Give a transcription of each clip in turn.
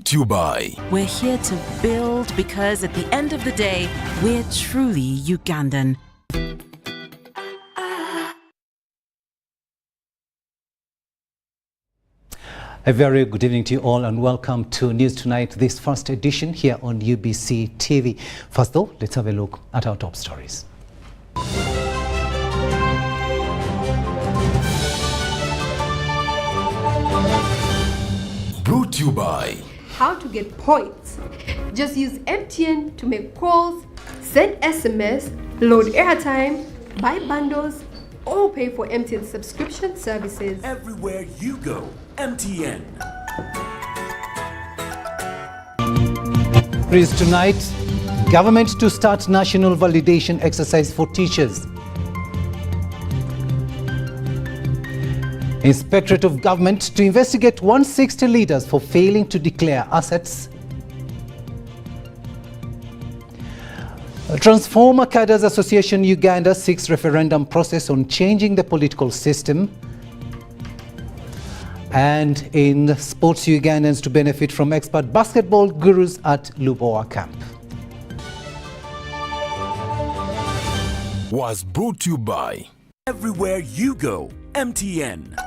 Brought to you by... We're here to build because at the end of the day, we're truly Ugandan. A very good evening to you all and welcome to News Tonight, this first edition here on UBC TV. First though, let's have a look at our top stories. Brought to you by... How to get points. Just use MTN to make calls, send SMS, load airtime, buy bundles, or pay for MTN subscription services. Everywhere you go, MTN. News Tonight, government to start national validation exercise for teachers. Inspectorate of Government to investigate 160 leaders for failing to declare assets. Transformer Cadres Association Uganda seeks referendum process on changing the political system. And in sports, Ugandans to benefit from expert basketball gurus at Lubowa camp. Was brought to you by... Everywhere you go, MTN.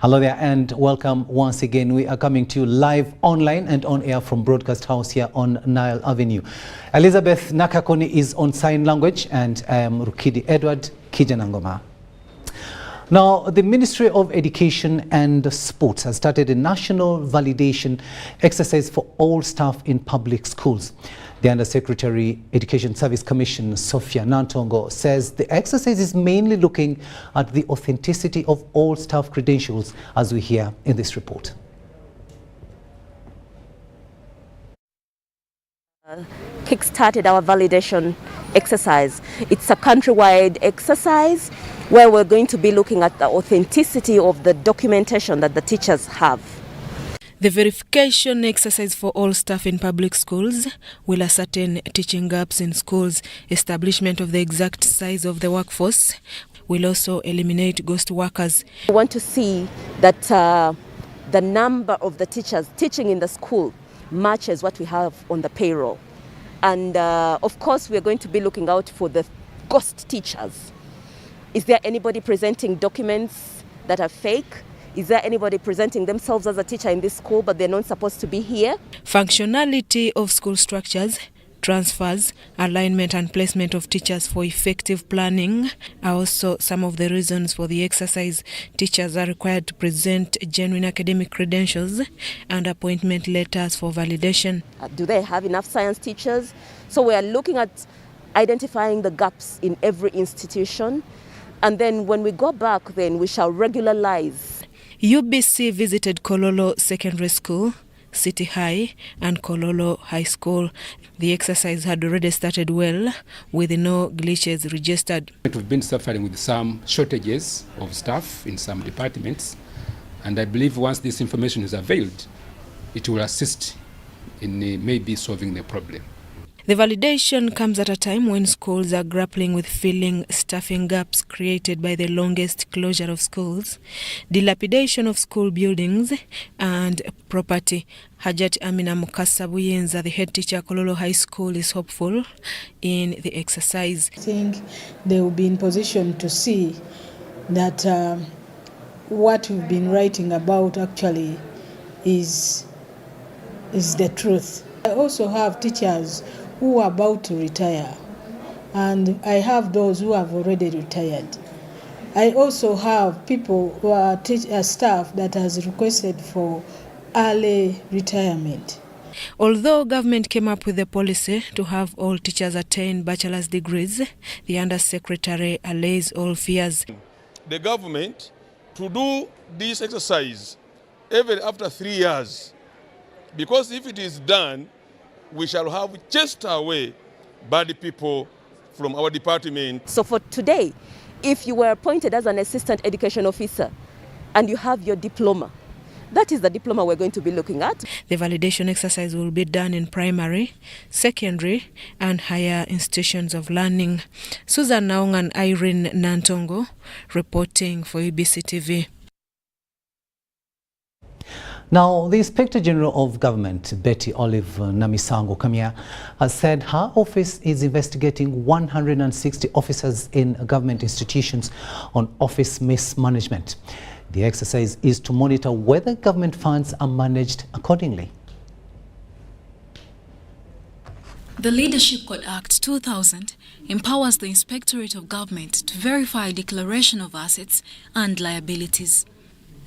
Hello there and welcome once again. We are coming to you live online and on air from Broadcast House here on Nile Avenue. Elizabeth Nakakoni is on sign language and I am Rukidi Edward Kijanangoma. Now, the Ministry of Education and Sports has started a national validation exercise for all staff in public schools. The Undersecretary Education Service Commission, Sophia Nantongo, says the exercise is mainly looking at the authenticity of all staff credentials, as we hear in this report. Kick-started our validation exercise. It's a countrywide exercise where we're going to be looking at the authenticity of the documentation that the teachers have. The verification exercise for all staff in public schools will ascertain teaching gaps in schools. Establishment of the exact size of the workforce will also eliminate ghost workers. We want to see that the number of the teachers teaching in the school matches what we have on the payroll. And of course, we're going to be looking out for the ghost teachers. Is there anybody presenting documents that are fake? Is there anybody presenting themselves as a teacher in this school but they're not supposed to be here? Functionality of school structures, transfers, alignment and placement of teachers for effective planning are also some of the reasons for the exercise. Teachers are required to present genuine academic credentials and appointment letters for validation. Do they have enough science teachers? So we are looking at identifying the gaps in every institution. And then when we go back, then we shall regularize. UBC visited Kololo Secondary School, City High and Kololo High School. The exercise had already started well, with no glitches registered. We've been suffering with some shortages of staff in some departments, and I believe once this information is availed, it will assist in maybe solving the problem. The validation comes at a time when schools are grappling with filling staffing gaps created by the longest closure of schools, dilapidation of school buildings and property. Hajat Amina Mukasabuyenza, the head teacher at Kololo High School, is hopeful in the exercise. I think they will be in position to see that what we've been writing about actually is the truth. I also have teachers who are about to retire, and I have those who have already retired. I also have people who are staff that has requested for early retirement. Although government came up with a policy to have all teachers attain bachelor's degrees, the Undersecretary allays all fears. The government to do this exercise even after 3 years, because if it is done, we shall have chased away bad people from our department. So for today, if you were appointed as an assistant education officer and you have your diploma, that is the diploma we're going to be looking at. The validation exercise will be done in primary, secondary and higher institutions of learning. Susan Naung and Irene Nantongo reporting for UBC TV. Now, the Inspector General of Government, Betty Olive Namisango Kamia, has said her office is investigating 160 officers in government institutions on office mismanagement. The exercise is to monitor whether government funds are managed accordingly. The Leadership Code Act 2000 empowers the Inspectorate of Government to verify declaration of assets and liabilities.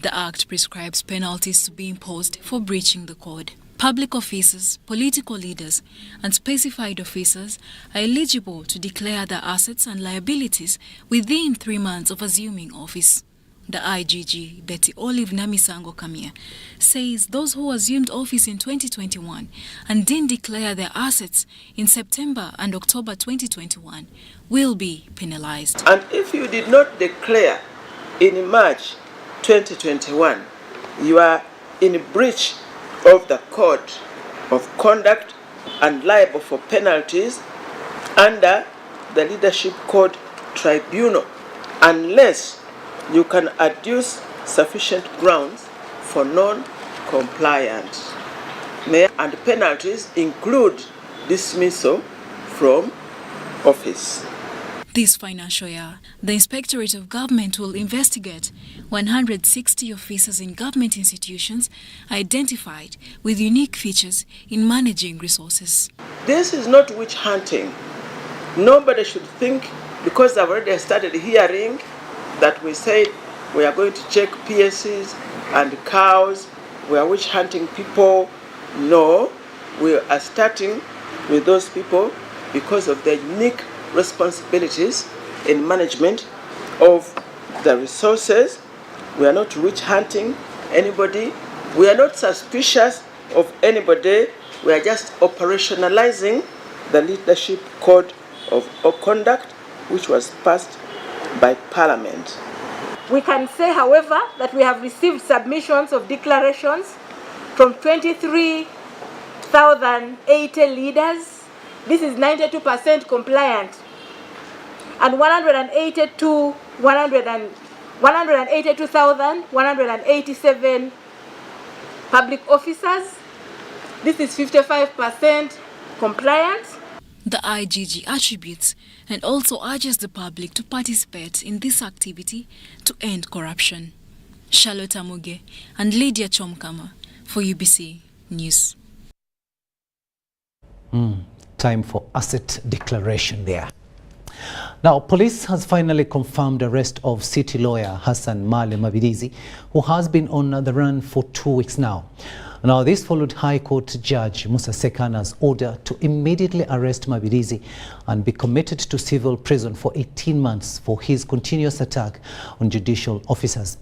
The Act prescribes penalties to be imposed for breaching the code. Public officers, political leaders, and specified officers are eligible to declare their assets and liabilities within 3 months of assuming office. The IGG, Betty Olive Namisango Kamia, says those who assumed office in 2021 and didn't declare their assets in September and October 2021 will be penalized. And if you did not declare in March 2021, you are in breach of the Code of Conduct and liable for penalties under the Leadership Code Tribunal, unless you can adduce sufficient grounds for non-compliance. And penalties include dismissal from office. This financial year, the Inspectorate of Government will investigate 160 officers in government institutions identified with unique features in managing resources. This is not witch hunting. Nobody should think, because I've already started hearing that we said we are going to check PSCs and cows, we are witch hunting people. No, we are starting with those people because of their unique responsibilities in management of the resources. We are not witch hunting anybody. We are not suspicious of anybody. We are just operationalizing the Leadership Code of Conduct, which was passed by Parliament. We can say, however, that we have received submissions of declarations from 23,080 leaders. This is 92% compliant. And 182,187 public officers. This is 55% compliant. The IGG attributes and also urges the public to participate in this activity to end corruption. Charlotte Amuge and Lydia Chomkama for UBC News. Time for asset declaration there. Now, police has finally confirmed the arrest of city lawyer Hassan Male Mabirizi, who has been on the run for 2 weeks now. Now, this followed High Court Judge Musa Sekana's order to immediately arrest Mabirizi and be committed to civil prison for 18 months for his continuous attack on judicial officers.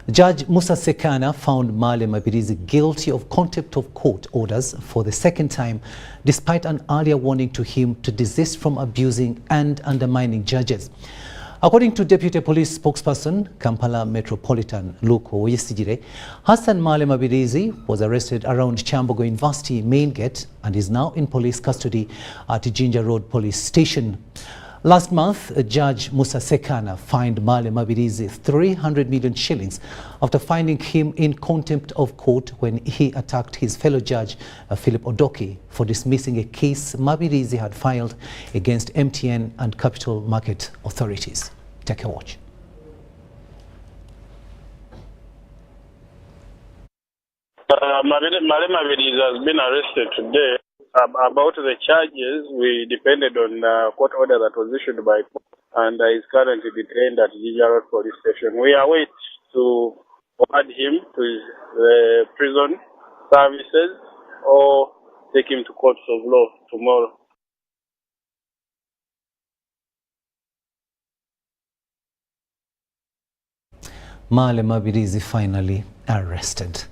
Judge Musa Sekana found Male Mabirizi guilty of contempt of court orders for the second time, despite an earlier warning to him to desist from abusing and undermining judges. According to Deputy Police Spokesperson, Kampala Metropolitan Luko Oyesijire, Hassan Male Mabirizi was arrested around Chambogo University main gate and is now in police custody at Jinja Road Police Station. Last month, Judge Musa Sekana fined Male Mabirizi 300 million shillings after finding him in contempt of court when he attacked his fellow judge, Philip Odoki, for dismissing a case Mabirizi had filed against MTN and Capital Market authorities. Take a watch. Male Mabirizi has been arrested today. About the charges, we depended on court order that was issued by court, and is currently detained at Jinja Road Police Station. We await to forward him to the prison services or take him to courts of law tomorrow. Male Mabirizi finally arrested.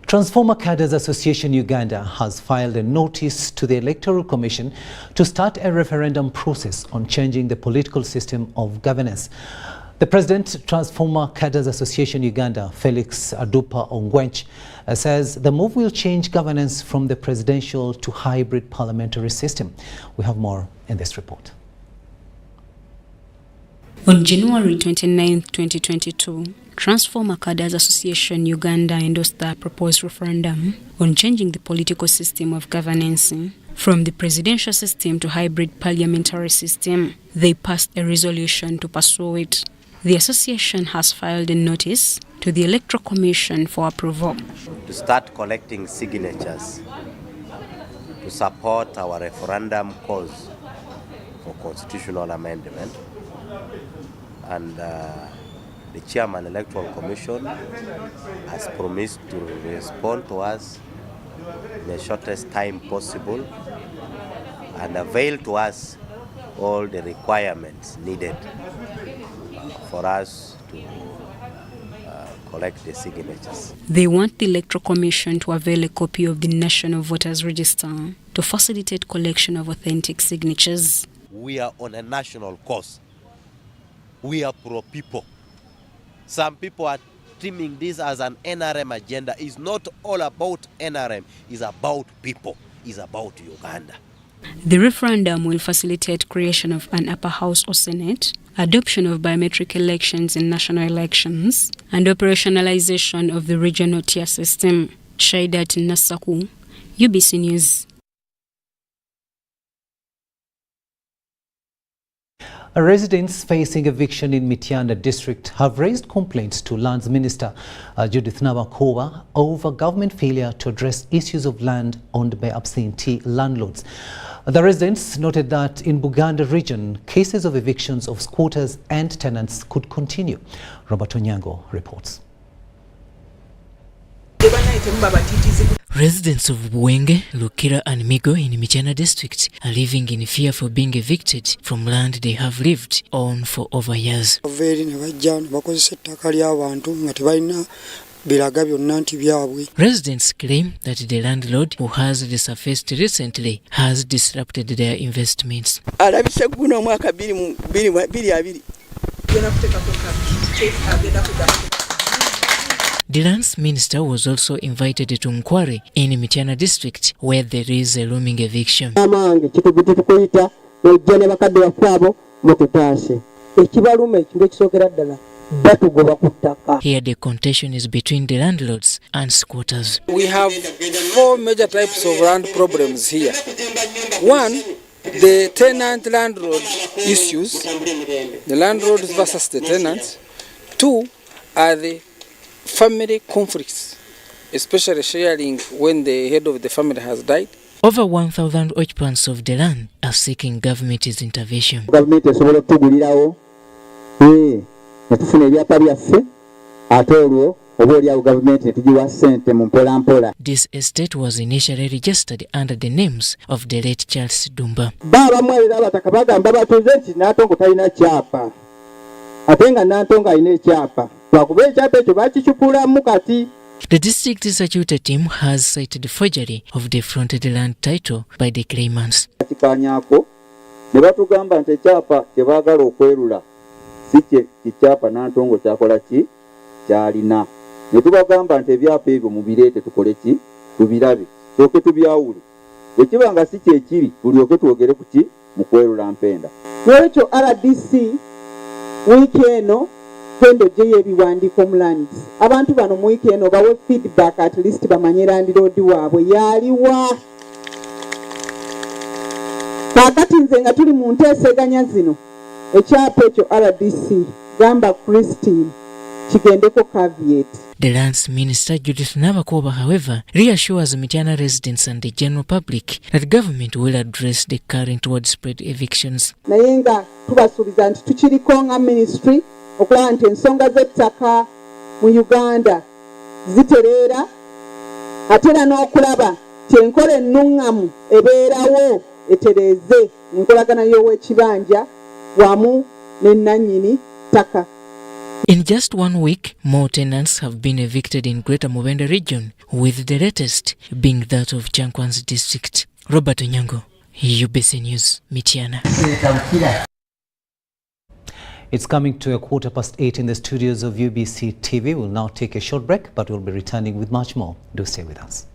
Transformer Cadres Association Uganda has filed a notice to the Electoral Commission to start a referendum process on changing the political system of governance. The President, Transformer Cadres Association Uganda, Felix Adupa Ongwench, says the move will change governance from the presidential to hybrid parliamentary system. We have more in this report. On January 29, 2022, 2022, Transform Akadas Association Uganda endorsed the proposed referendum on changing the political system of governance from the presidential system to hybrid parliamentary system. They passed a resolution to pursue it. The association has filed a notice to the Electoral Commission for approval. To start collecting signatures to support our referendum cause for constitutional amendment, and the Chairman Electoral Commission has promised to respond to us in the shortest time possible and avail to us all the requirements needed for us to collect the signatures. They want the Electoral Commission to avail a copy of the National Voters Register to facilitate collection of authentic signatures. We are on a national cause. We are pro-people. Some people are treating this as an NRM agenda. It's not all about NRM. It's about people. It's about Uganda. The referendum will facilitate creation of an upper house or senate, adoption of biometric elections in national elections, and operationalization of the regional tier system. Shaidat Nasaku, UBC News. Residents facing eviction in Mityana district have raised complaints to Lands Minister Judith Nabakoba over government failure to address issues of land owned by absentee landlords. The residents noted that in Buganda region, cases of evictions of squatters and tenants could continue. Robert Onyango reports. Residents of Buwenge, Lukira and Migo in Mityana district are living in fear for being evicted from land they have lived on for over years. Residents claim that the landlord who has resurfaced recently has disrupted their investments. The Lands Minister was also invited to Nkware in Mityana district, where there is a looming eviction. Here the contention is between the landlords and squatters. We have 4 major types of land problems here. One, the tenant-landlord issues, the landlords versus the tenants. 2 are the family conflicts, especially sharing when the head of the family has died. Over 1,000 occupants of the land are seeking government's intervention. This estate was initially registered under the names of the late Charles Dumba. The district executive team has cited the forgery of the fronted land title by the claimants. Tendo je ebiwandiiko mu lands. Abantu bano mu wiki eno bawe feedback at least bamanye landlord waabwe yaliwa. Kakati nze nga tuli mu nteeseganya zino ekyapa ekyo RDC gamba Christine kigendeko caveat. The Lands Minister Judith Nabakoba, however, reassures Mityana residents and the general public that government will address the current widespread evictions. Naye nga tubasuubiza nti tukiriko nga ministry okulaba nti ensonga z'ettaka mu Uganda zitereera ate era n'okulaba nti enkola ennuŋŋamu ebeerawo etereeze enkolagana y'ow'ekibanja wamu n'ennannyini ttaka. In just 1 week, more tenants have been evicted in Greater Mubende region, with the latest being that of Chankwan's district. Robert Onyango, UBC News, Mityana. It's coming to 8:15 in the studios of UBC TV. We'll now take a short break, but we'll be returning with much more. Do stay with us.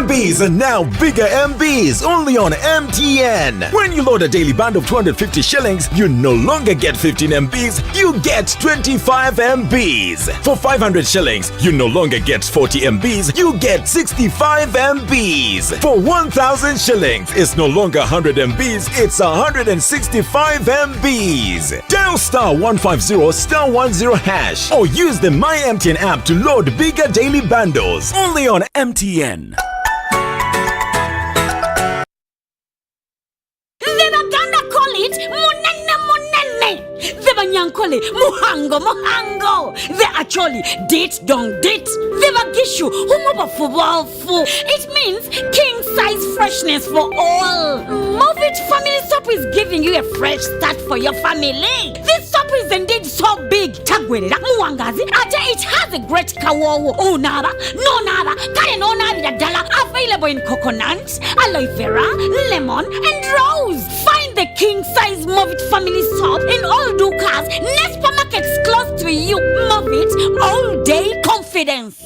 MBs are now bigger MBs only on MTN. When you load a daily bundle of 250 shillings, you no longer get 15 MBs, you get 25 MBs. For 500 shillings, you no longer get 40 MBs, you get 65 MBs. For 1,000 shillings, it's no longer 100 MBs, it's 165 MBs. Dial *150*10# or use the My MTN app to load bigger daily bundles only on MTN. Nyankole, muhango. The actually date don't date. The bagishu, humoba fubalfu. It means king size freshness for all. Movit Family Soap is giving you a fresh start for your family. This soap is indeed so big. Tagwelera muwangazi. It has a great kawowo. Oh naba, no naba, kare no nabi dala. Available in coconut, aloe vera, lemon, and rose. Find the king size Movit Family Soap in all Dukas. Next supermarkets close to you. Movit all day confidence.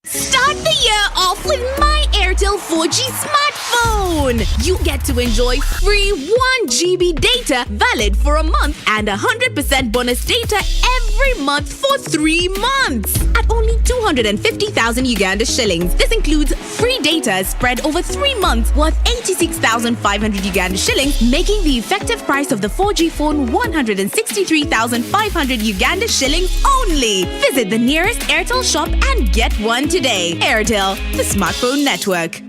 Start the year off with my Airtel 4G smartphone. You get to enjoy free 1 GB data valid for a month and 100% bonus data every month for 3 months at only 250,000 Uganda shillings. This includes free data spread over 3 months worth 86,500 Uganda shillings, making the effective price of the 4G phone 163,500 Uganda shillings only. Visit the nearest Airtel shop and get one today. Airtel, the smartphone network.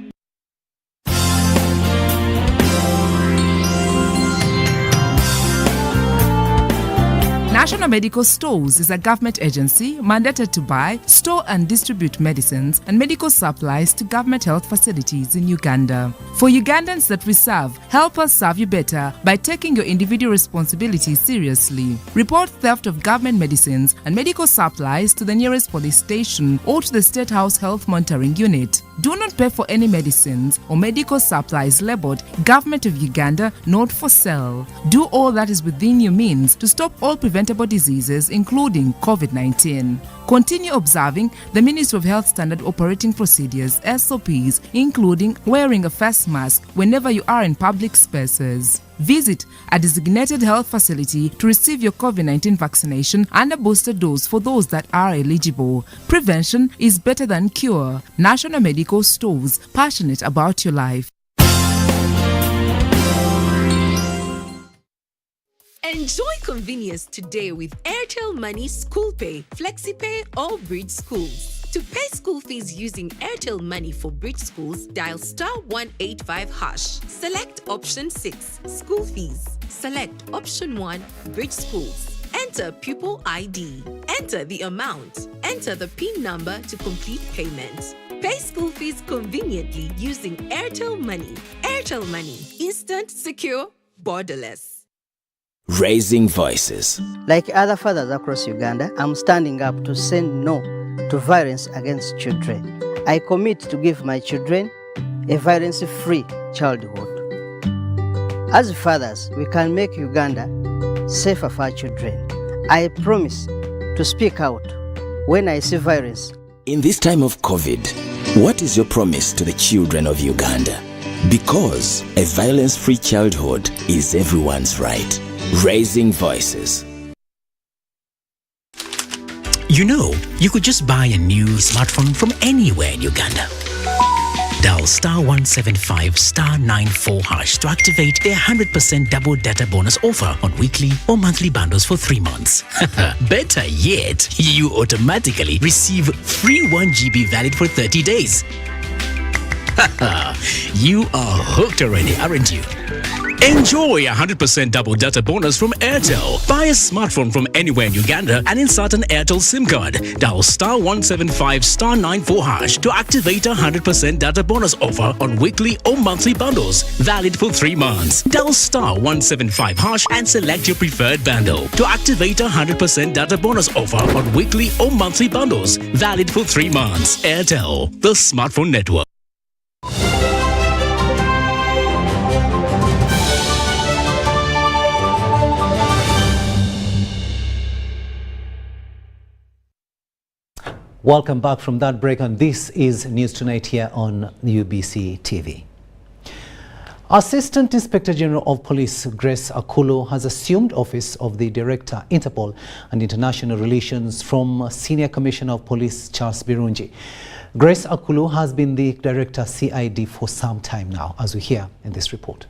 National Medical Stores is a government agency mandated to buy, store and distribute medicines and medical supplies to government health facilities in Uganda. For Ugandans that we serve, help us serve you better by taking your individual responsibilities seriously. Report theft of government medicines and medical supplies to the nearest police station or to the State House Health Monitoring Unit. Do not pay for any medicines or medical supplies labeled Government of Uganda, not for sale. Do all that is within your means to stop all preventable diseases, including COVID-19. Continue observing the Ministry of Health Standard Operating Procedures, SOPs, including wearing a face mask whenever you are in public spaces. Visit a designated health facility to receive your COVID-19 vaccination and a booster dose for those that are eligible. Prevention is better than cure. National Medical Stores, passionate about your life. Enjoy convenience today with Airtel Money School Pay, FlexiPay, or Bridge Schools. To pay school fees using Airtel Money for Bridge Schools, dial *185#. Select option 6, School Fees. Select option 1, Bridge Schools. Enter pupil ID. Enter the amount. Enter the PIN number to complete payment. Pay school fees conveniently using Airtel Money. Airtel Money. Instant, secure, borderless. Raising voices. Like other fathers across Uganda, I'm standing up to say no to violence against children. I commit to give my children a violence-free childhood. As fathers, we can make Uganda safer for our children. I promise to speak out when I see violence. In this time of COVID, what is your promise to the children of Uganda? Because a violence-free childhood is everyone's right. Raising voices. You know, you could just buy a new smartphone from anywhere in Uganda. Dial *175*94# to activate their 100% double data bonus offer on weekly or monthly bundles for 3 months. Better yet, you automatically receive free 1 GB valid for 30 days. You are hooked already, aren't you? Enjoy 100% double data bonus from Airtel. Buy a smartphone from anywhere in Uganda and insert an Airtel SIM card. Dial *175*94# to activate a 100% data bonus offer on weekly or monthly bundles, valid for 3 months. Dial *175# and select your preferred bundle to activate a 100% data bonus offer on weekly or monthly bundles, valid for 3 months. Airtel, the smartphone network. Welcome back from that break, and this is News Tonight here on UBC TV. Assistant Inspector General of Police Grace Akulo has assumed office of the Director, Interpol and International Relations from Senior Commissioner of Police Charles Birungi. Grace Akulo has been the Director CID for some time now, as we hear in this report.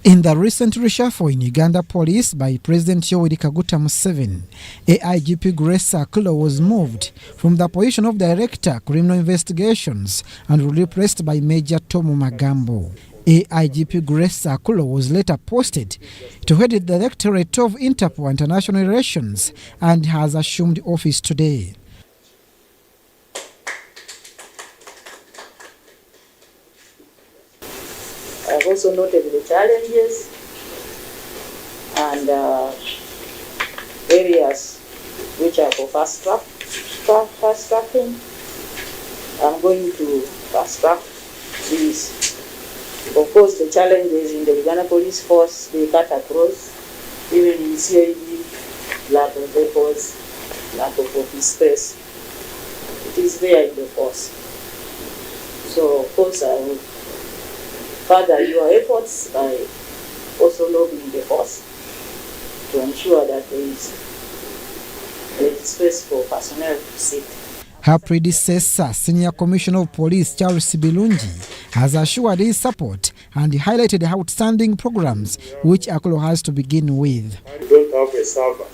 In the recent reshuffle in Uganda Police by President Yoweri Kaguta Museveni, AIGP Grace Akulo was moved from the position of Director Criminal Investigations and replaced by Major Tomu Magambo. AIGP Grace Akulo was later posted to head the Directorate of Interpol International Relations and has assumed office today. I've also noted the challenges and areas which are for fast tracking. I'm going to fast track these. Of course, the challenges in the Uganda Police Force, they cut across, even in CID, lack of records, lack of office space. It is there in the force. So, of course, I will further your efforts by also lobbying the force to ensure that there is space for personnel to sit. Her predecessor, Senior Commissioner of Police Charles Birungi, has assured his support and highlighted the outstanding programs which Akulo has to begin with. We don't have a server.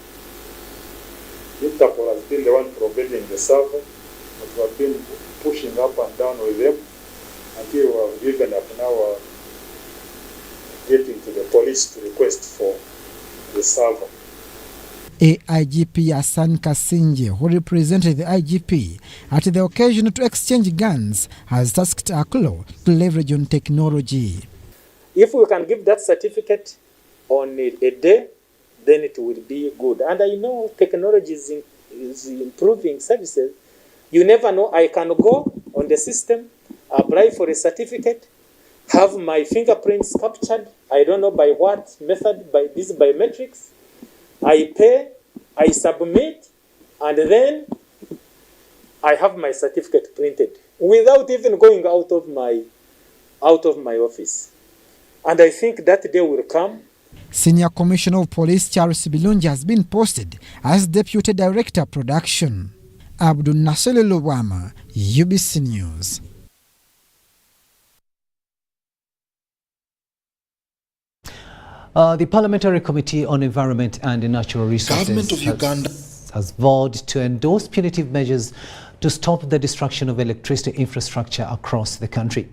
Interpol has been the one providing the server, but we have been pushing up and down with them until we have given up now getting to the police to request for the server. AIGP Hassan Kasinje, who represented the IGP at the occasion to exchange guns, has tasked Akulo to leverage on technology. If we can give that certificate on a day, then it will be good. And I know technology is improving services. You never know. I can go on the system, apply for a certificate, have my fingerprints captured. I don't know by what method, by these biometrics. I pay, I submit, and then I have my certificate printed without even going out of my office. And I think that day will come. Senior Commissioner of Police Charles Birungi has been posted as Deputy Director Production. Abdul Nasser Lubama, UBC News. The Parliamentary Committee on Environment and Natural Resources has vowed to endorse punitive measures to stop the destruction of electricity infrastructure across the country.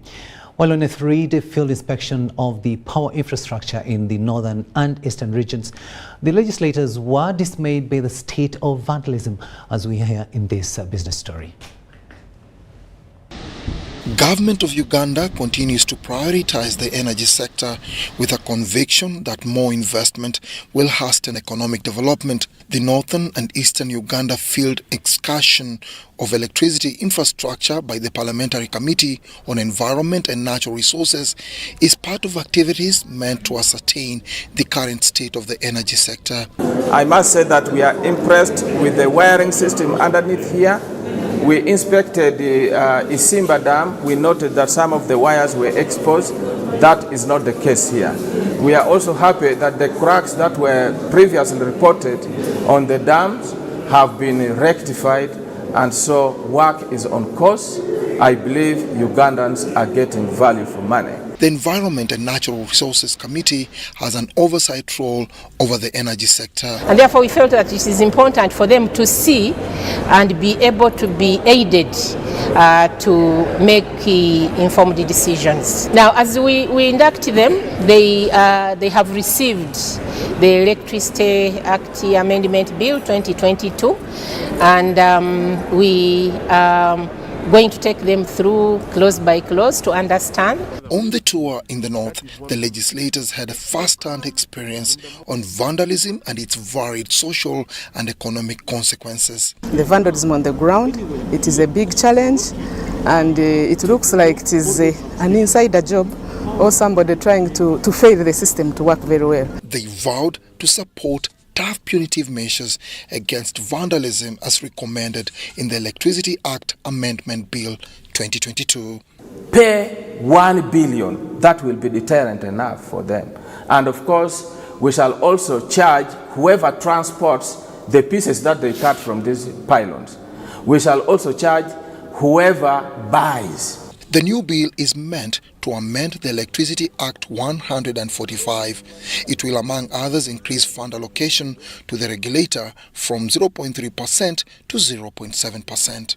While on a 3-day field inspection of the power infrastructure in the northern and eastern regions, the legislators were dismayed by the state of vandalism, as we hear in this business story. Government of Uganda continues to prioritize the energy sector with a conviction that more investment will hasten economic development. The northern and eastern Uganda field excursion of electricity infrastructure by the Parliamentary Committee on Environment and Natural Resources is part of activities meant to ascertain the current state of the energy sector. I must say that we are impressed with the wiring system underneath here. We inspected the Isimba Dam. We noted that some of the wires were exposed. That is not the case here. We are also happy that the cracks that were previously reported on the dams have been rectified, and so work is on course. I believe Ugandans are getting value for money. The Environment and Natural Resources Committee has an oversight role over the energy sector. And therefore we felt that it is important for them to see and be able to be aided to make informed decisions. Now, as we induct them, they have received the Electricity Act Amendment Bill 2022, and we going to take them through clause by clause to understand. On the tour in the north, the legislators had a first-hand experience on vandalism and its varied social and economic consequences. The vandalism on the ground, it is a big challenge, and it looks like it is an insider job or somebody trying to fail the system to work very well. They vowed to support tough punitive measures against vandalism as recommended in the Electricity Act Amendment Bill 2022. Pay 1 billion, that will be deterrent enough for them. And of course, we shall also charge whoever transports the pieces that they cut from these pylons. We shall also charge whoever buys. The new bill is meant to amend the Electricity Act 145. It will, among others, increase fund allocation to the regulator from 0.3% to 0.7%.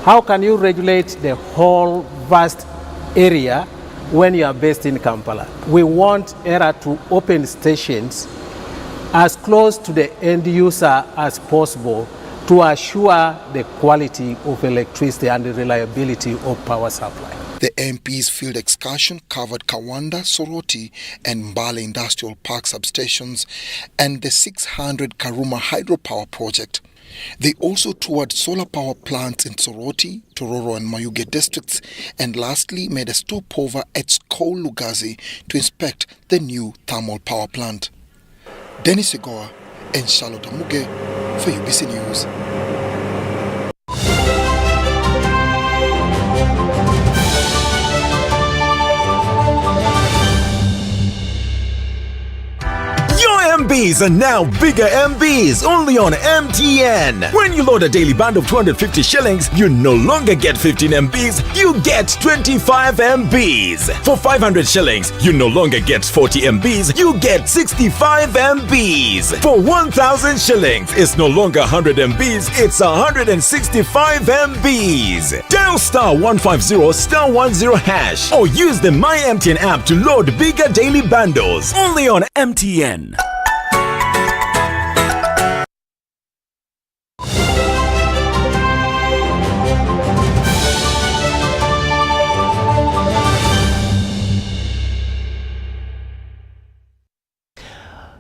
How can you regulate the whole vast area when you are based in Kampala? We want ERA to open stations as close to the end user as possible to assure the quality of electricity and the reliability of power supply. The MP's field excursion covered Kawanda, Soroti and Mbale Industrial Park substations and the 600 Karuma hydropower project. They also toured solar power plants in Soroti, Tororo and Mayuge districts, and lastly made a stopover at Skol Lugazi to inspect the new thermal power plant. Dennis Egoa and Charlotte Amuge for UBC News. MBs are now bigger MBs only on MTN. When you load a daily bundle of 250 shillings, you no longer get 15 MBs, you get 25 MBs. For 500 shillings, you no longer get 40 MBs, you get 65 MBs. For 1,000 shillings, it's no longer 100 MBs, it's 165 MBs. Dial *150*10# or use the My MTN app to load bigger daily bundles only on MTN.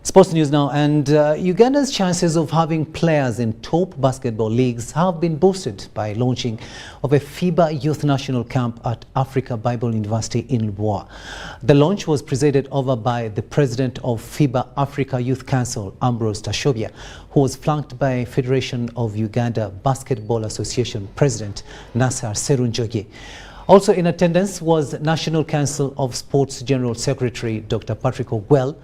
Sports news now, and Uganda's chances of having players in top basketball leagues have been boosted by launching of a Fiba Youth National Camp at Africa Bible University in Luboa. The launch was presided over by the president of Fiba Africa Youth Council, Ambrose Tashobia, who was flanked by Federation of Uganda Basketball Association President Nasser Serunjoge. Also in attendance was National Council of Sports General Secretary Dr. Patrick Ogwell,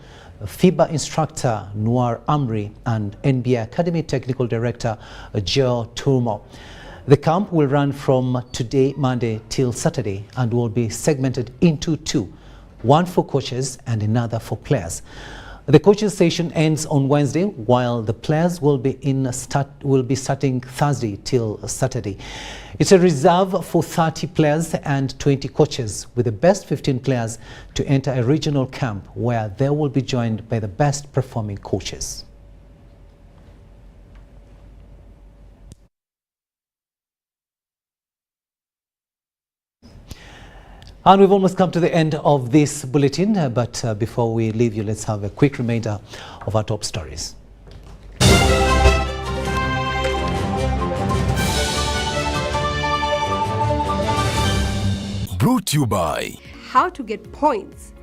FIBA instructor Noir Amri and NBA Academy Technical Director Joe Turmo. The camp will run from today, Monday, till Saturday and will be segmented into two, one for coaches and another for players. The coaches session ends on Wednesday, while the players will be starting Thursday till Saturday. It's a reserve for 30 players and 20 coaches, with the best 15 players to enter a regional camp where they will be joined by the best performing coaches. And we've almost come to the end of this bulletin, but before we leave you, let's have a quick reminder of our top stories. Brought to you by How to get points.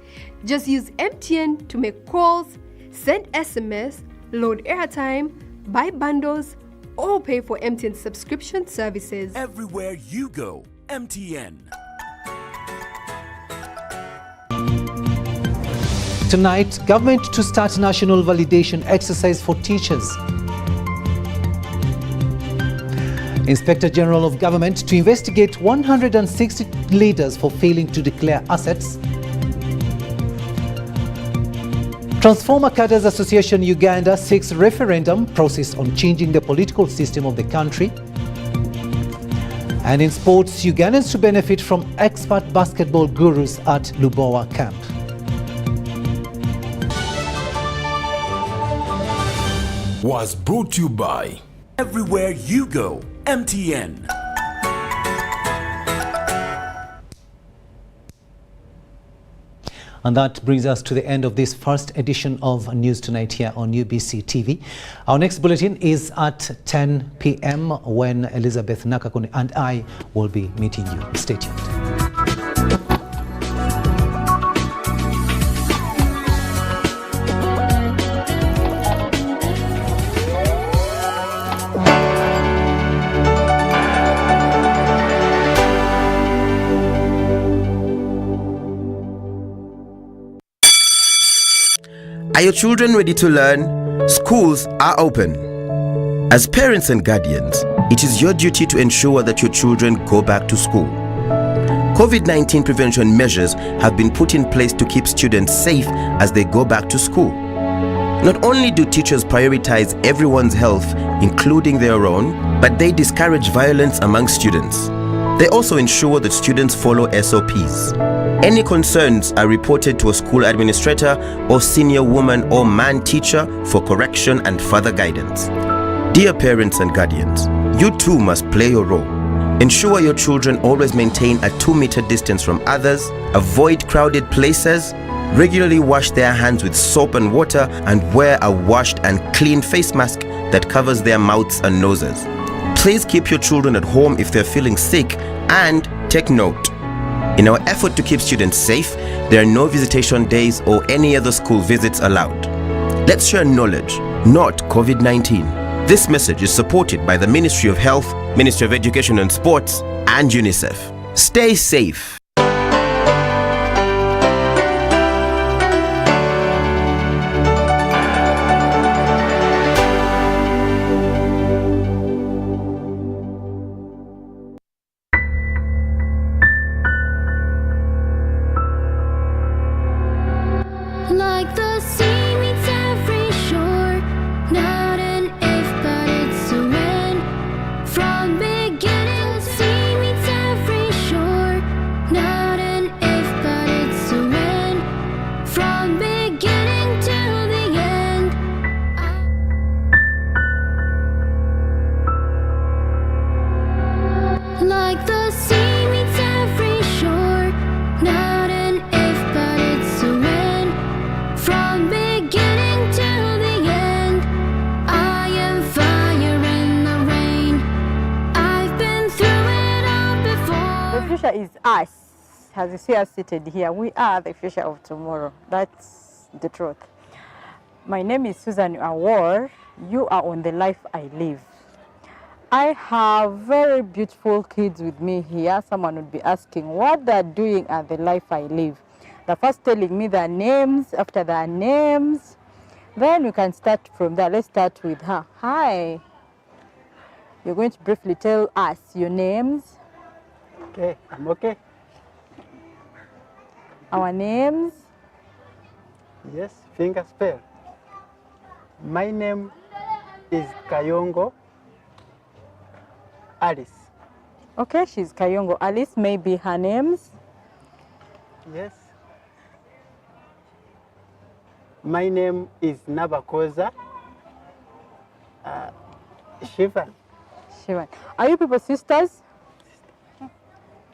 Just use MTN to make calls, send SMS, load airtime, buy bundles, or pay for MTN subscription services. Everywhere you go, MTN. Tonight, government to start national validation exercise for teachers. Inspector General of Government to investigate 160 leaders for failing to declare assets. Transformer Cadres Association Uganda seeks referendum process on changing the political system of the country. And in sports, Ugandans to benefit from expert basketball gurus at Lubowa camp. Was brought to you by Everywhere You Go, MTN. And that brings us to the end of this first edition of News Tonight here on UBC TV. Our next bulletin is at 10 p.m. when Elizabeth Nakakuni and I will be meeting you. Stay tuned. Are your children ready to learn? Schools are open. As parents and guardians, it is your duty to ensure that your children go back to school. COVID-19 prevention measures have been put in place to keep students safe as they go back to school. Not only do teachers prioritize everyone's health, including their own, but they discourage violence among students. They also ensure that students follow SOPs. Any concerns are reported to a school administrator or senior woman or man teacher for correction and further guidance. Dear parents and guardians, you too must play your role. Ensure your children always maintain a 2-meter distance from others, avoid crowded places, regularly wash their hands with soap and water, and wear a washed and clean face mask that covers their mouths and noses. Please keep your children at home if they're feeling sick, and take note. In our effort to keep students safe, there are no visitation days or any other school visits allowed. Let's share knowledge, not COVID-19. This message is supported by the Ministry of Health, Ministry of Education and Sports, and UNICEF. Stay safe. Like the sea meets every shore, not an if but it's a when. From beginning, the sea meets every shore, not an if but it's a when. From beginning to the end. Like the sea meets every shore, not an if but it's a when. From beginning to the end, I am fire in the rain. I've been through it all before. The future is us. As you see us seated here, we are the future of tomorrow. That's the truth. My name is Susan Awor. You are on The Life I Live. I have very beautiful kids with me here. Someone would be asking what they're doing at The Life I Live. They're first telling me their names. After their names, then we can start from there. Let's start with her. Hi. You're going to briefly tell us your names. Okay, I'm okay. Our names. Yes, finger spell. My name is Kayongo Alice. Okay, she's Kayongo Alice. Maybe her names. Yes. My name is Nabakoza Shivan. Shivan. Are you people sisters?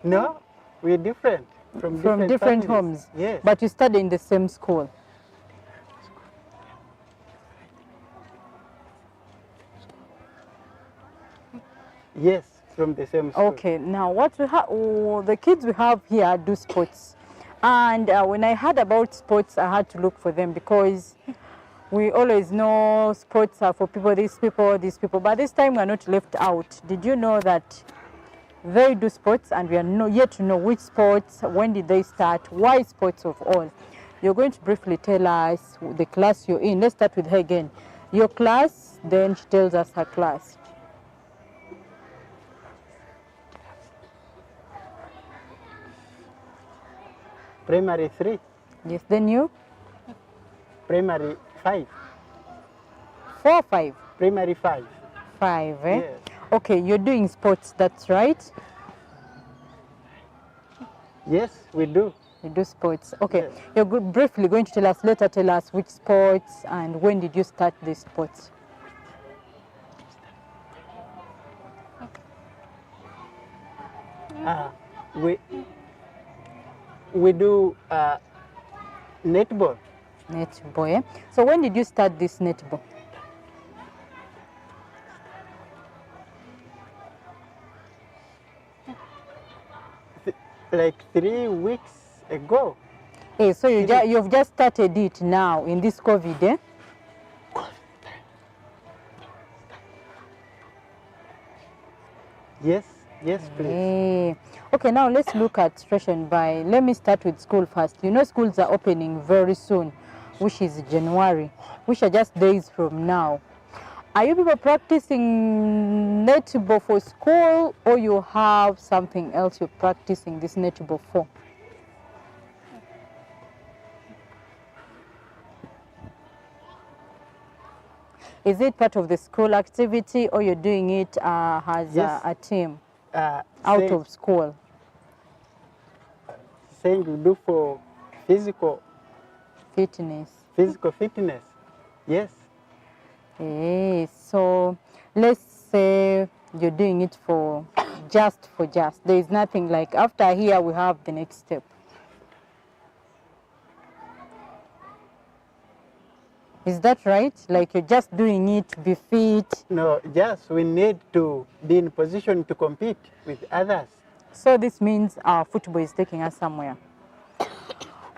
No, we're different. From different families. homes. Yes. But you study in the same school. Yes, from the same school. Okay, now what we have, the kids we have here do sports. And when I heard about sports, I had to look for them because we always know sports are for people, these people. But this time we're not left out. Did you know that they do sports and we are yet to know which sports, when did they start, why sports of all? You're going to briefly tell us the class you're in. Let's start with her again. Your class, then she tells us her class. Primary 3. Yes, then you? Primary 5. 4 or 5? Primary 5. 5, eh? Yes. Okay, you're doing sports, that's right? Yes, we do. You do sports. Okay, yes. You're briefly going to tell us, later tell us which sports and when did you start these sports? We do netball. Netball, eh? So when did you start this netball? Like 3 weeks ago. Hey, so you've just started it now in this COVID, eh? Yes, yes, please. Hey. Okay, now let's look at situation by, let me start with school first. You know schools are opening very soon. which is January, which are just days from now. Are you people practicing netball for school, or you have something else you're practicing this netball for? Is it part of the school activity, or you're doing it as a team out of school? Saying we do for physical fitness. Physical fitness, yes. So let's say you're doing it for just. There is nothing like after here we have the next step. Is that right? Like you're just doing it to be fit? No, just we need to be in position to compete with others. So this means our football is taking us somewhere.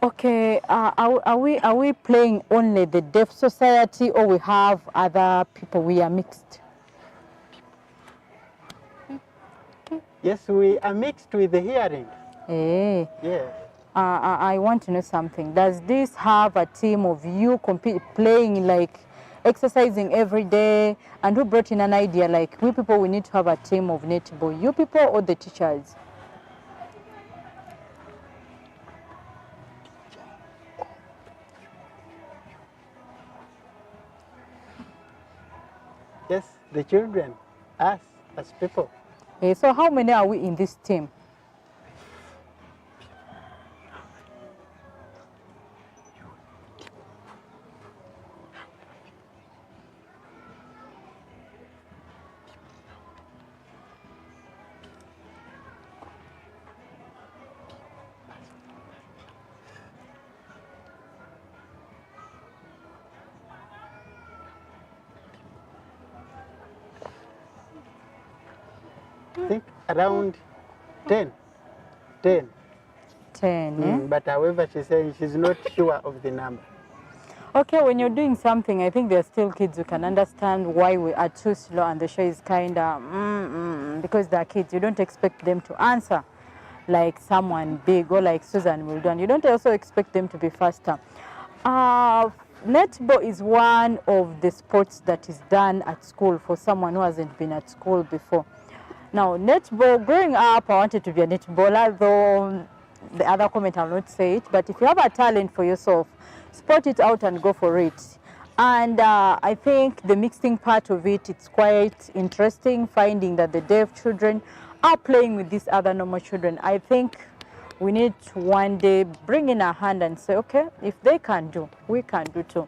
Okay, are we playing only the deaf society, or we have other people? We are mixed. Yes, we are mixed with the hearing. Yes. I want to know something. Does this have a team of you playing, like exercising every day? And who brought in an idea like we people, we need to have a team of netball? You people or the teachers? Yes, the children, us as people. So how many are we in this team? I think around 10. 10. But however, she's saying she's not sure of the number. Okay, when you're doing something, I think there are still kids who can understand why we are too slow, and the show is kind of because they're kids. You don't expect them to answer like someone big or like Susan will do, and you don't also expect them to be faster. Netball is one of the sports that is done at school for someone who hasn't been at school before. Now, netball, growing up, I wanted to be a netballer, though the other comment I'll not say it, but if you have a talent for yourself, spot it out and go for it. And I think the mixing part of it, it's quite interesting, finding that the deaf children are playing with these other normal children. I think we need to one day bring in a hand and say, okay, if they can do, we can do too.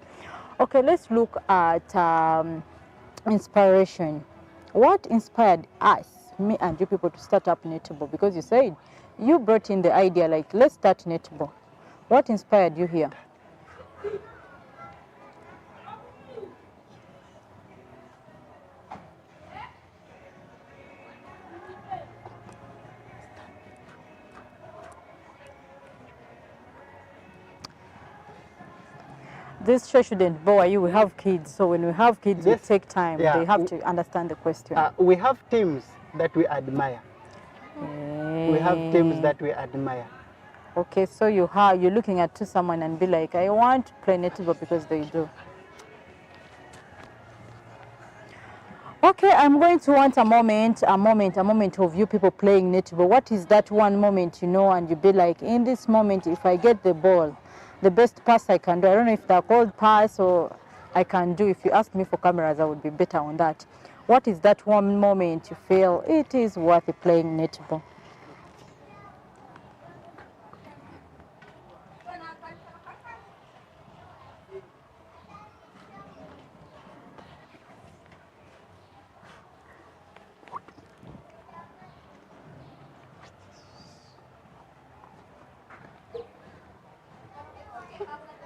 Okay, let's look at inspiration. What inspired us, me and you people, to start up netball? Because you said you brought in the idea like, let's start netball. What inspired you here? This show shouldn't bore you. We have kids, so when we have kids, we take time. Yeah. They have to understand the question. We have teams that we admire. We have teams that we admire. Okay, so you're looking at someone and be like, I want to play netball because they do. Okay, I'm going to want a moment of you people playing netball. What is that one moment, you know, and you be like, in this moment, if I get the ball, the best pass I can do, I don't know if they're called pass or I can do. If you ask me for cameras, I would be better on that. What is that one moment you feel it is worth playing netball?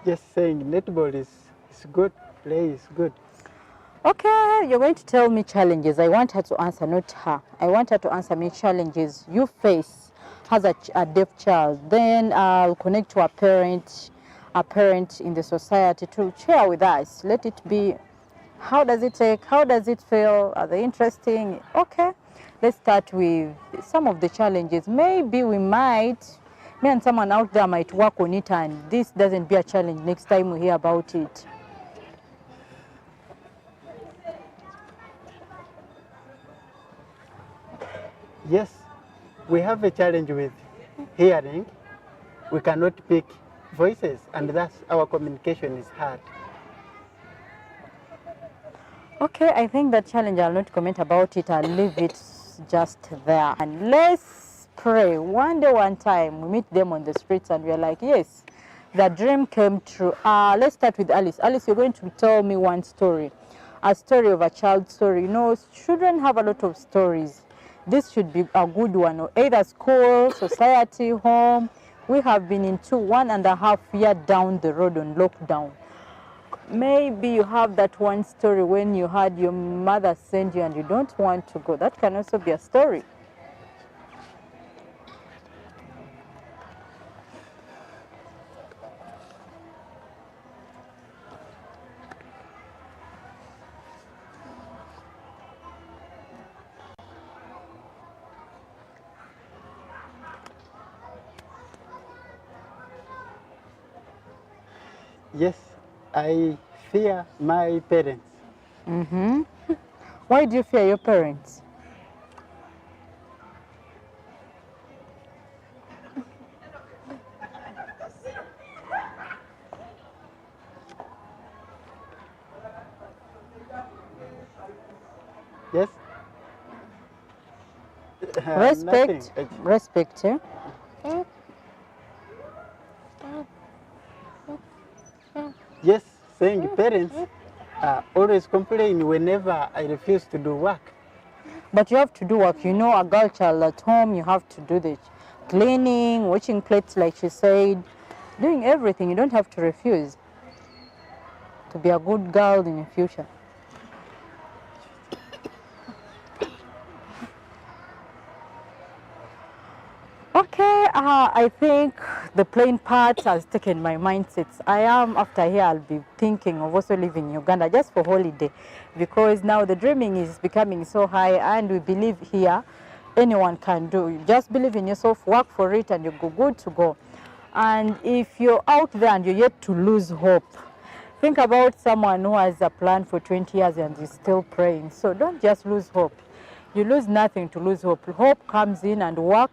Just saying netball is good, play is good. Okay, you're going to tell me challenges. I want her to answer, not her. I want her to answer me challenges you face as a deaf child. Then I'll connect to a parent in the society to share with us. Let it be, how does it take, how does it feel, are they interesting? Okay, let's start with some of the challenges. Maybe we might Me and someone out there might work on it, and this doesn't be a challenge next time we hear about it. Yes, we have a challenge with hearing. We cannot pick voices, and thus our communication is hard. Okay, I think that challenge, I'll not comment about it. I'll leave it just there. And let's pray. One day, one time, we meet them on the streets and we're like, yes, the dream came true. Let's start with Alice. Alice, you're going to tell me one story. A story of a child's story. You know, children have a lot of stories. This should be a good one. Either school, society, home. We have been into 1.5 years down the road on lockdown. Maybe you have that one story when you had your mother send you and you don't want to go. That can also be a story. Yes, I fear my parents. Mm-hmm. Why do you fear your parents? Yes? Respect. Respect, yeah? Yes, saying parents always complain whenever I refuse to do work. But you have to do work. You know, a girl child at home, you have to do the cleaning, washing plates, like she said, doing everything. You don't have to refuse to be a good girl in the future. Okay, I think the plain part has taken my mindsets. After here, I'll be thinking of also living in Uganda just for holiday, because now the dreaming is becoming so high and we believe here anyone can do. You just believe in yourself, work for it, and you're good to go. And if you're out there and you're yet to lose hope, think about someone who has a plan for 20 years and is still praying. So don't just lose hope. You lose nothing to lose hope. Hope comes in and work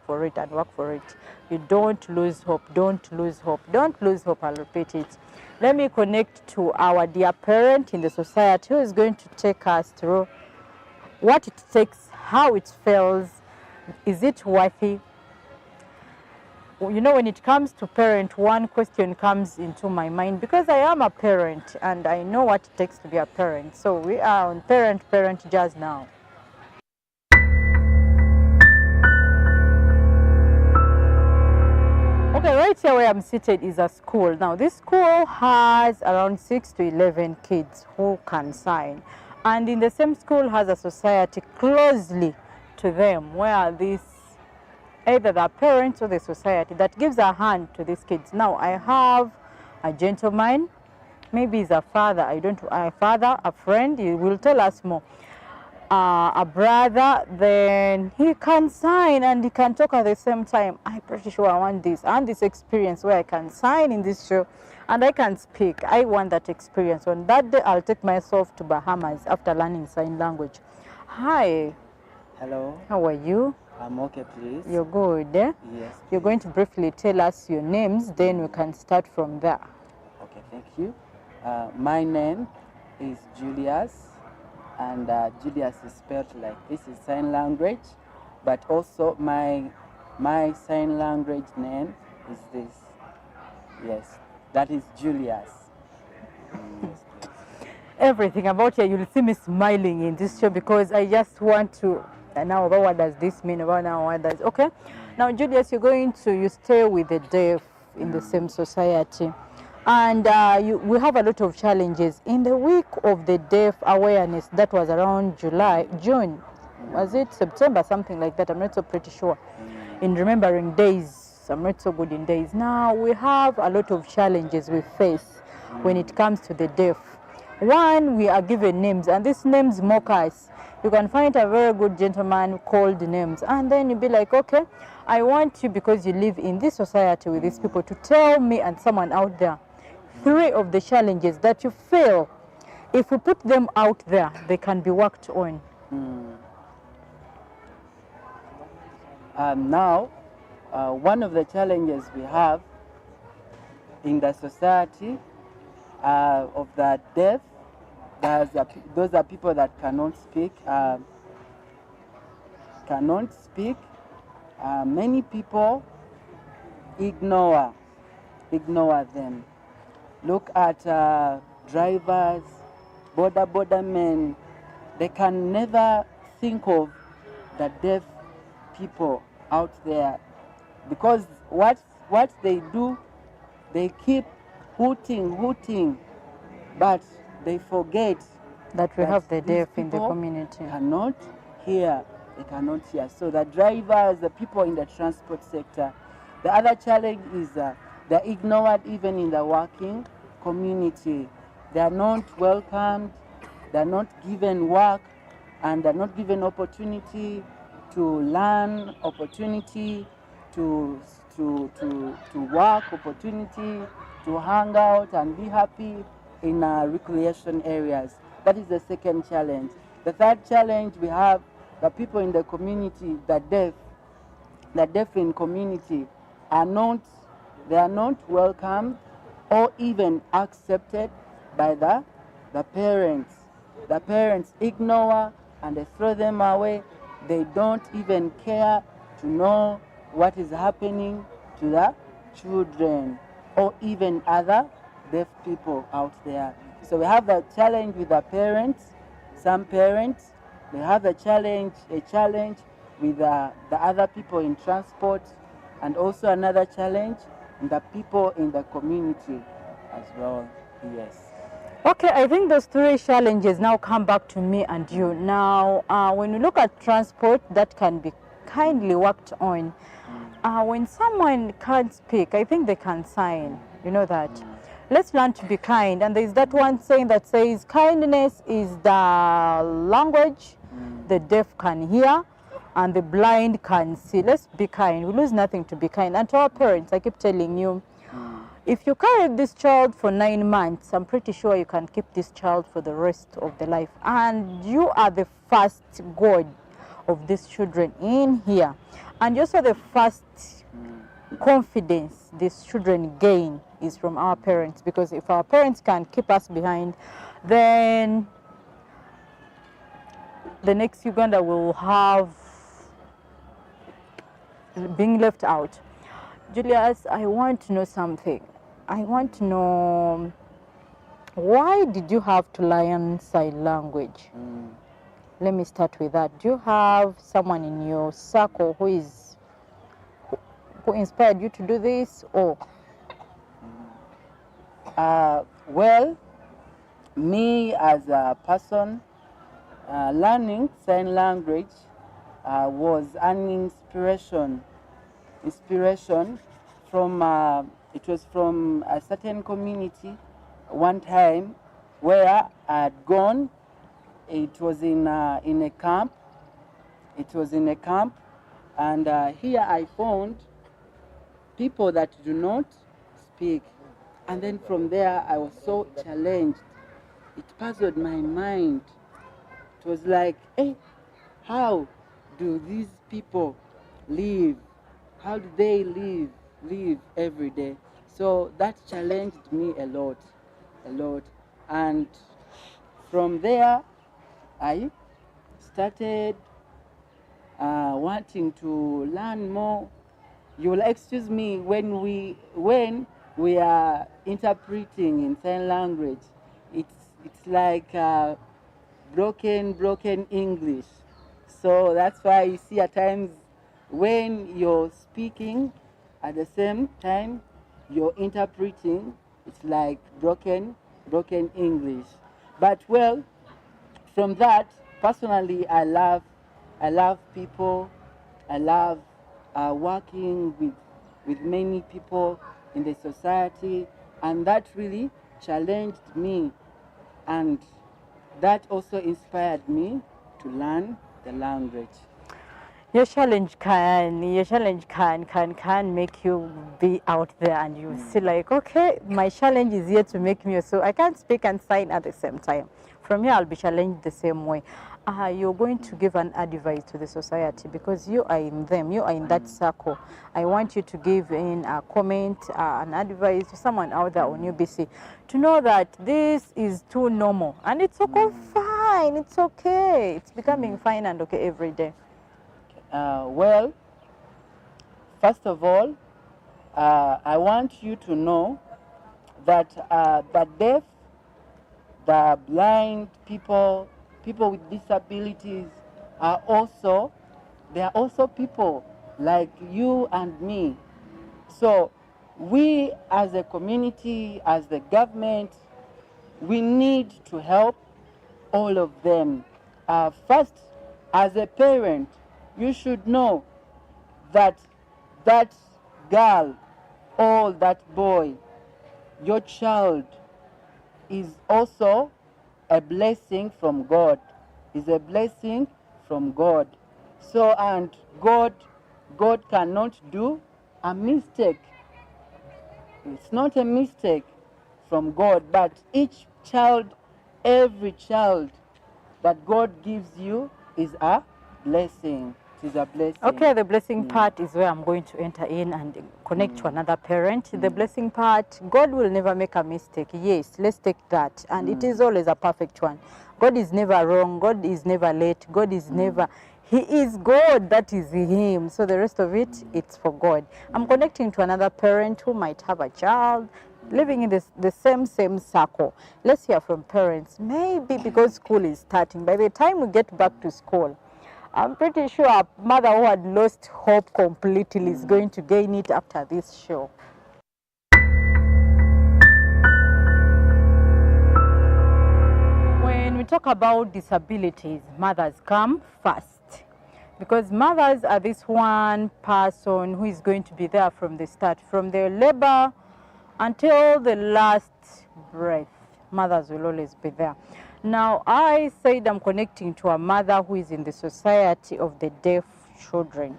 for it and work for it. You don't lose hope. Don't lose hope. Don't lose hope. I'll repeat it. Let me connect to our dear parent in the society who is going to take us through what it takes, how it feels, is it worthy? You know, when it comes to parent, one question comes into my mind because I am a parent and I know what it takes to be a parent. So we are on parent just now. Okay, right here where I'm seated is a school. Now, this school has around 6 to 11 kids who can sign. And in the same school has a society closely to them where either the parents or the society that gives a hand to these kids. Now, I have a gentleman, maybe he's a father, a friend, he will tell us more. A brother, then he can sign and he can talk at the same time. I'm pretty sure I want this. I want this experience where I can sign in this show and I can speak. I want that experience. On that day, I'll take myself to Bahamas after learning sign language. Hi. Hello. How are you? I'm okay, please. You're good, eh? Yes. You're going to briefly tell us your names, then we can start from there. Okay, thank you. My name is Julius. And Julius is spelled like this is sign language, but also my sign language name is this. Yes, that is Julius. Yes, everything about you, you'll see me smiling in this show because I just want to now about what does this mean, about now what does okay. Now Julius, you stay with the deaf in the same society. And we have a lot of challenges. In the week of the deaf awareness, that was around June, was it September, something like that, I'm not so pretty sure. In remembering days, I'm not so good in days. Now, we have a lot of challenges we face when it comes to the deaf. One, we are given names, and these names mock us. You can find a very good gentleman called names, and then you'll be like, okay, I want you, because you live in this society with these people, to tell me and someone out there 3 of the challenges that you feel if we put them out there, they can be worked on. Now, one of the challenges we have in the society of the deaf, those are people that cannot speak. Many people ignore them. Look at drivers, border men. They can never think of the deaf people out there, because what they do, they keep hooting, but they forget that we have the deaf in the community. Cannot hear. They cannot hear. So the drivers, the people in the transport sector. The other challenge is they're ignored even in the working community. They are not welcomed. They are not given work, and they're not given opportunity to learn, opportunity to work, opportunity to hang out and be happy in recreation areas. That is the second challenge. The third challenge, we have the people in the community, the deaf in community are not welcomed or even accepted by the parents. The parents ignore and they throw them away. They don't even care to know what is happening to the children or even other deaf people out there. So we have the challenge with the parents. Some parents, they have a challenge with the other people in transport, and also another challenge in the people in the community as well. Yes. Okay, I think those 3 challenges now come back to me and you. Now, when you look at transport, that can be kindly worked on. When someone can't speak, I think they can sign. You know that. Let's learn to be kind. And there's that one saying that says, kindness is the language the deaf can hear and the blind can see. Let's be kind. We lose nothing to be kind. And to our parents, I keep telling you, if you carried this child for 9 months, I'm pretty sure you can keep this child for the rest of the life. And you are the first God of these children in here. And also the first confidence these children gain is from our parents. Because if our parents can keep us behind, then the next Uganda will have being left out. Julius, I want to know something. I want to know, why did you have to learn sign language? Let me start with that. Do you have someone in your circle who inspired you to do this, or? Well, me as a person, learning sign language was an inspiration from it was from a certain community one time where I had gone. It was in a camp. And here I found people that do not speak. And then from there I was so challenged. It puzzled my mind. It was like, hey, how do these people live? How do they live every day? So that challenged me a lot. And from there, I started wanting to learn more. You will excuse me when we are interpreting in sign language. It's like broken English. So that's why you see at times when you're speaking, at the same time you're interpreting, it's like broken English. But well, from that, personally, I love people. I love working with many people in the society, and that really challenged me, and that also inspired me to learn the language. your challenge can make you be out there, and you see like, okay, my challenge is here to make me, so I can't speak and sign at the same time. From here I'll be challenged the same way. You're going to give an advice to the society because you are in them, you are in that circle. I want you to give in a comment, an advice to someone out there on UBC to know that this is too normal and it's okay, fine, it's okay, it's becoming fine and okay every day. Well, first of all, I want you to know that the deaf, the blind people, people with disabilities are also, they are also people like you and me. So we as a community, as the government, we need to help all of them. First, as a parent, you should know that that girl or that boy, your child, is also a blessing from God, is a blessing from God. So, and God cannot do a mistake. It's not a mistake from God, but each child, every child that God gives you is a blessing. It is a blessing. Okay, the blessing part is where I'm going to enter in and connect to another parent. The blessing part, God will never make a mistake. Yes, let's take that. And it is always a perfect one. God is never wrong. God is never late. God is never... He is God, that is him. So the rest of it, it's for God. I'm connecting to another parent who might have a child living in the same circle. Let's hear from parents. Maybe because school is starting, by the time we get back to school, I'm pretty sure a mother who had lost hope completely is going to gain it after this show. When we talk about disabilities, mothers come first. Because mothers are this one person who is going to be there from the start, from their labor until the last breath. Mothers will always be there. Now, I said I'm connecting to a mother who is in the Society of the Deaf Children.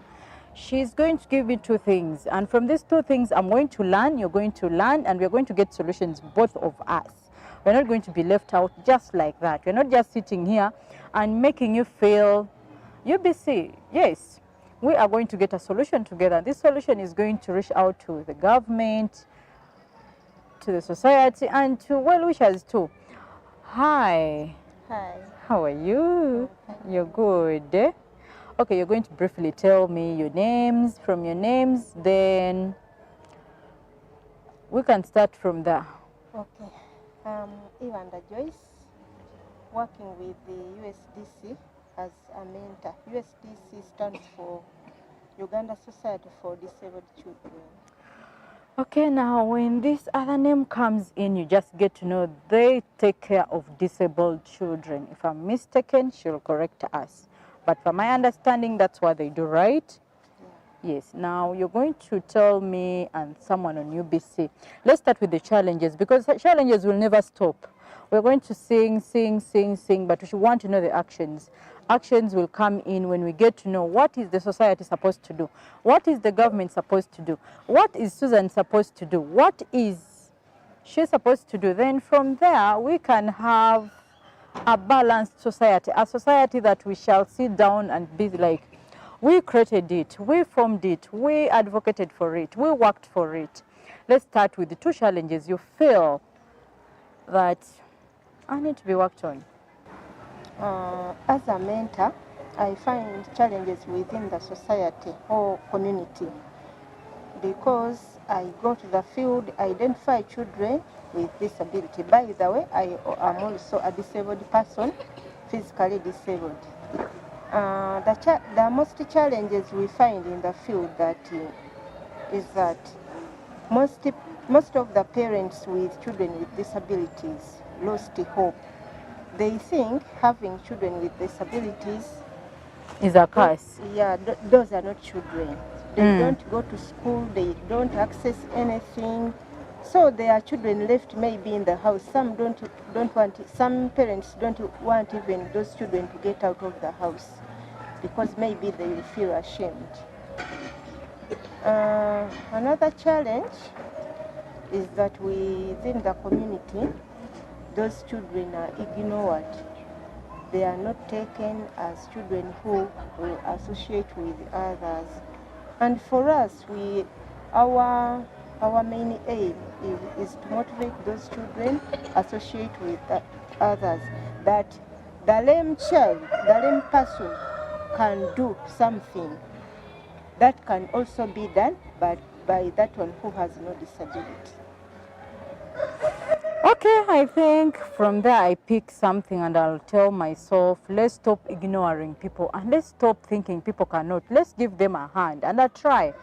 She's going to give me two things. And from these two things, I'm going to learn, you're going to learn, and we're going to get solutions, both of us. We're not going to be left out just like that. We're not just sitting here and making you feel, UBC, yes, we are going to get a solution together. This solution is going to reach out to the government, to the society, and to well-wishers too. Hi. Hi. How are you? You're good. Eh? Okay, you're going to briefly tell me your names. From your names, then we can start from there. Okay. Uganda Joyce, working with the USDC as a mentor. USDC stands for Uganda Society for Disabled Children. Okay, now when this other name comes in, you just get to know they take care of disabled children. If I'm mistaken, she'll correct us. But from my understanding, that's what they do, right? Yeah. Yes. Now you're going to tell me and someone on UBC. Let's start with the challenges, because challenges will never stop. We're going to sing, but we want to know the actions. Actions will come in when we get to know what is the society supposed to do, what is the government supposed to do, what is Susan supposed to do, what is she supposed to do. Then from there, we can have a balanced society, a society that we shall sit down and be like, we created it, we formed it, we advocated for it, we worked for it. Let's start with the two challenges you feel that I need to be worked on. As a mentor, I find challenges within the society or community because I go to the field, identify children with disability. By the way, I am also a disabled person, physically disabled. The most challenges we find in the field is that most of the parents with children with disabilities lost hope. They think having children with disabilities is a curse. Yeah, those are not children. They don't go to school, they don't access anything. So there are children left maybe in the house. Some don't want it. Some parents don't want even those children to get out of the house. because maybe they will feel ashamed. Another challenge is that within the community, those children are ignored. They are not taken as children who will associate with others. And for us, our main aim is to motivate those children associate with others, that the lame child, the lame person can do something that can also be done by that one who has no disability. Okay, I think from there I pick something and I'll tell myself, let's stop ignoring people and let's stop thinking people cannot. Let's give them a hand and a try.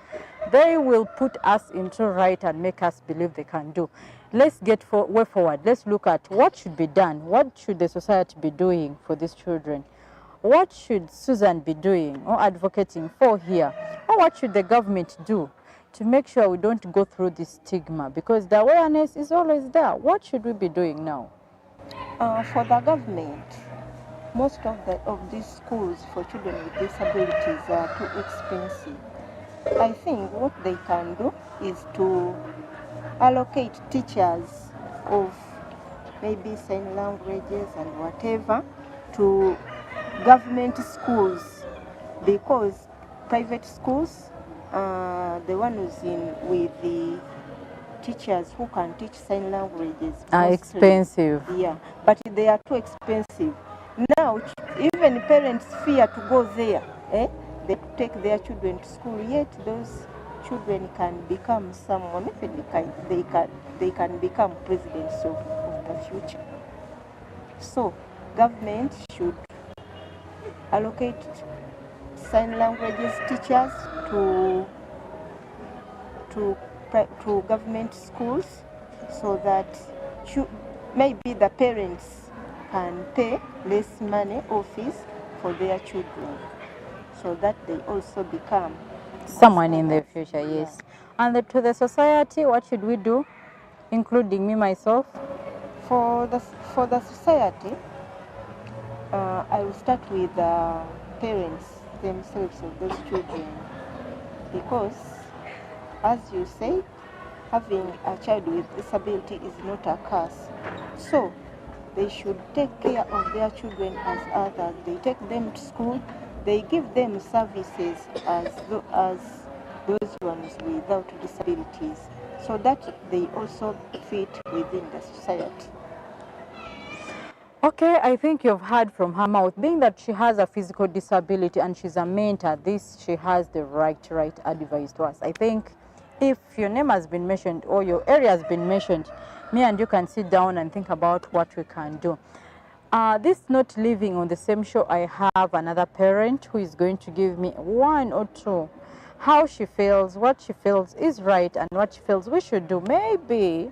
They will put us into right and make us believe they can do. Let's get way forward. Let's look at what should be done. What should the society be doing for these children? What should Susan be doing or advocating for here? Or what should the government do to make sure we don't go through this stigma? Because the awareness is always there. What should we be doing now? For the government, most of these schools for children with disabilities are too expensive. I think what they can do is to allocate teachers of maybe sign languages and whatever to government schools, because private schools, the ones with the teachers who can teach sign languages are expensive. Yeah, but they are too expensive. Now, even parents fear to go there. They take their children to school, yet those children can become someone, even they can become presidents of the future. So, government should allocate sign languages teachers to government schools, so that maybe the parents can pay less money or fees for their children, so that they also become someone in the future. Yes. And to the society, what should we do, including me myself? For the society, I will start with the parents themselves of those children, because, as you say, having a child with disability is not a curse. So they should take care of their children as others. They take them to school, they give them services as those ones without disabilities, so that they also fit within the society. Okay, I think you've heard from her mouth, being that she has a physical disability and she's a mentor, she has the right advice to us. I think if your name has been mentioned or your area has been mentioned, me and you can sit down and think about what we can do. This not living on the same show, I have another parent who is going to give me one or two, how she feels, what she feels is right and what she feels we should do. Maybe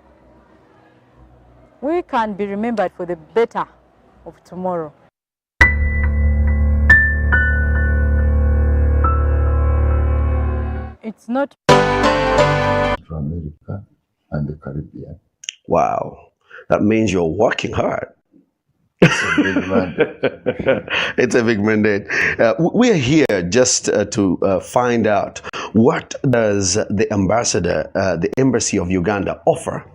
we can be remembered for the better of tomorrow. It's not from America and the Caribbean. Wow, that means you're working hard. It's a big mandate. It's a big mandate. We're here just to find out, what does the ambassador, the Embassy of Uganda, offer